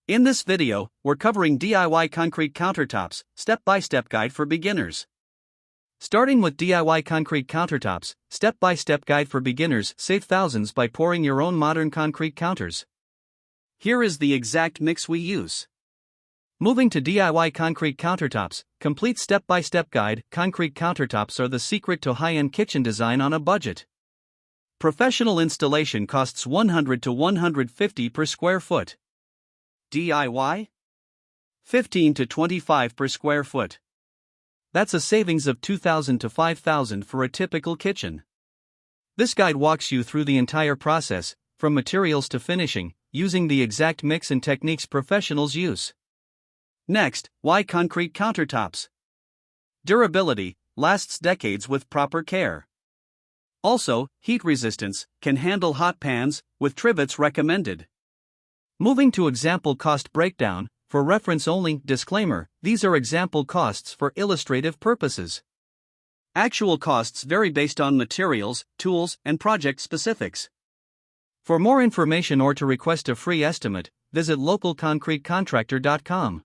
In this video, we're covering DIY concrete countertops, step-by-step guide for beginners. Starting with DIY concrete countertops, step-by-step guide for beginners. Save thousands by pouring your own modern concrete counters. Here is the exact mix we use. Moving to DIY concrete countertops, complete step-by-step guide. Concrete countertops are the secret to high-end kitchen design on a budget. Professional installation costs $100 to $150 per square foot. DIY? $15 to $25 per square foot. That's a savings of $2,000 to $5,000 for a typical kitchen. This guide walks you through the entire process, from materials to finishing, using the exact mix and techniques professionals use. Next, why concrete countertops? Durability, lasts decades with proper care. Also, heat resistance, can handle hot pans, with trivets recommended. Moving to example cost breakdown, for reference only. Disclaimer: these are example costs for illustrative purposes. Actual costs vary based on materials, tools, and project specifics. For more information or to request a free estimate, visit localconcretecontractor.com.